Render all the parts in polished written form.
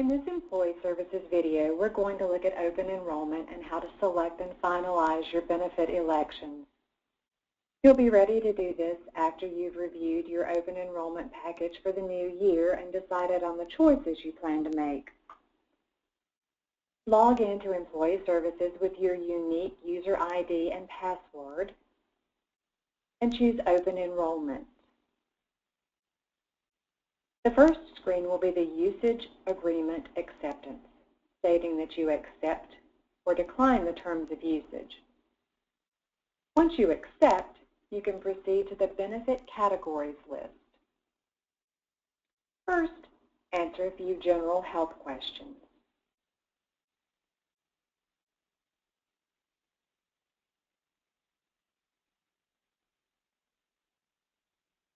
In this Employee Services video, we're going to look at open enrollment and how to select and finalize your benefit elections. You'll be ready to do this after you've reviewed your open enrollment package for the new year and decided on the choices you plan to make. Log into Employee Services with your unique user ID and password and choose Open Enrollment. The first screen will be the Usage Agreement Acceptance, stating that you accept or decline the terms of usage. Once you accept, you can proceed to the Benefit Categories list. First, answer a few general health questions.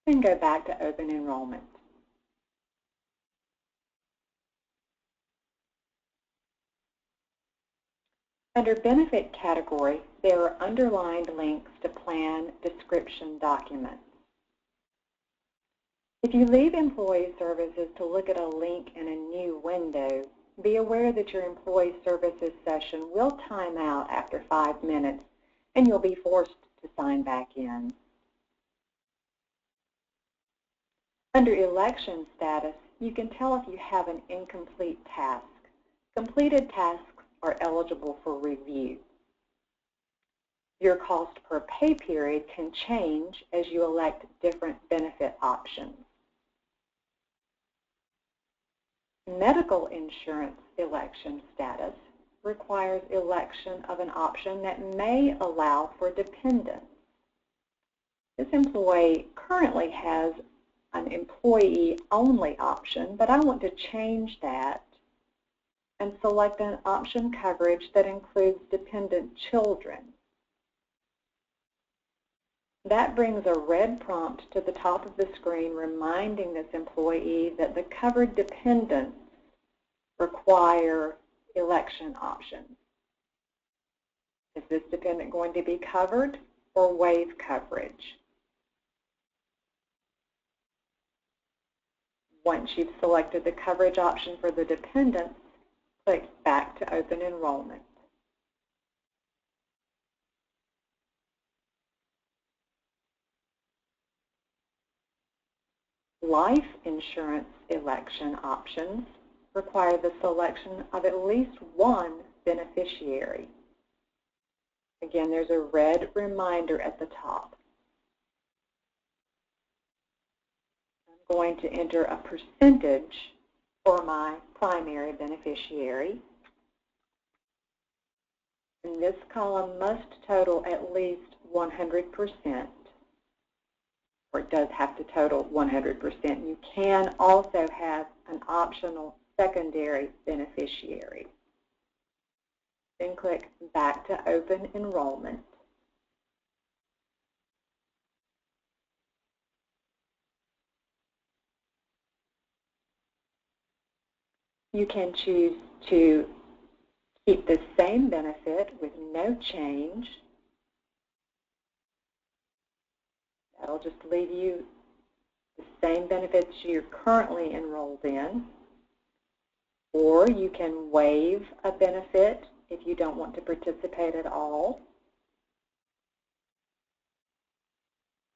Then go back to Open Enrollment. Under Benefit Category, there are underlined links to plan description documents. If you leave Employee Services to look at a link in a new window, be aware that your Employee Services session will time out after 5 minutes and you'll be forced to sign back in. Under Election Status, you can tell if you have an incomplete task. Completed tasks are eligible for review. Your cost per pay period can change as you elect different benefit options. Medical insurance election status requires election of an option that may allow for dependents. This employee currently has an employee-only option, but I want to change that and select an option coverage that includes dependent children. That brings a red prompt to the top of the screen reminding this employee that the covered dependents require election options. Is this dependent going to be covered or waive coverage? Once you've selected the coverage option for the dependents, click back to Open Enrollment. Life insurance election options require the selection of at least one beneficiary. Again, there's a red reminder at the top. I'm going to enter a percentage for my primary beneficiary. And this column must total at least 100%, or it does have to total 100%. You can also have an optional secondary beneficiary. Then click back to Open Enrollment. You can choose to keep the same benefit with no change. That'll just leave you the same benefits you're currently enrolled in. Or you can waive a benefit if you don't want to participate at all.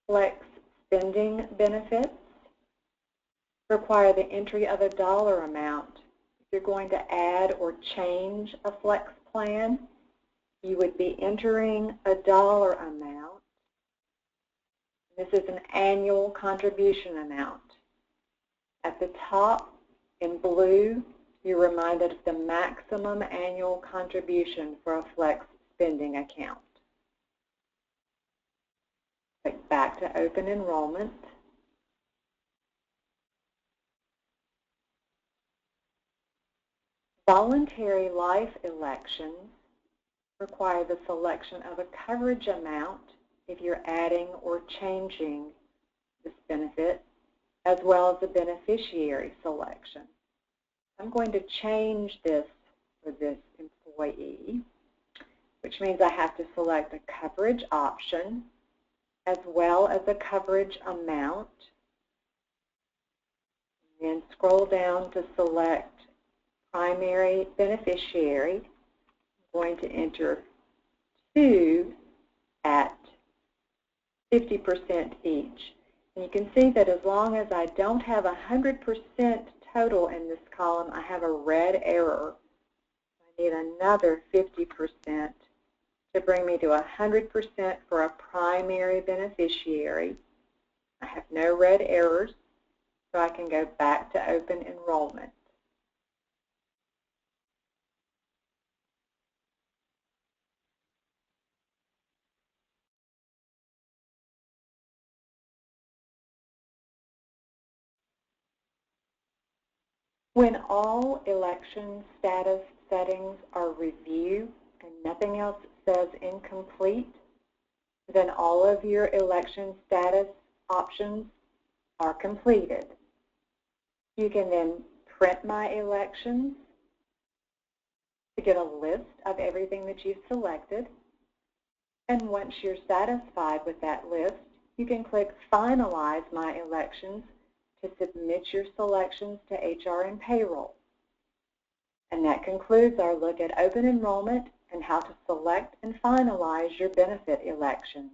Flex spending benefits require the entry of a dollar amount. If you're going to add or change a flex plan, you would be entering a dollar amount. This is an annual contribution amount. At the top in blue, you're reminded of the maximum annual contribution for a flex spending account. Click back to Open Enrollment. Voluntary life elections require the selection of a coverage amount if you're adding or changing this benefit, as well as the beneficiary selection. I'm going to change this for this employee, which means I have to select a coverage option as well as a coverage amount. Then scroll down to select primary beneficiary. I'm going to enter 2 at 50% each. And you can see that as long as I don't have 100% total in this column, I have a red error. I need another 50% to bring me to 100% for a primary beneficiary. I have no red errors, so I can go back to open enrollment. When all election status settings are review and nothing else says incomplete, then all of your election status options are completed. You can then print my elections to get a list of everything that you've selected. And once you're satisfied with that list, you can click Finalize My Elections to submit your selections to HR and Payroll. And that concludes our look at open enrollment and how to select and finalize your benefit elections.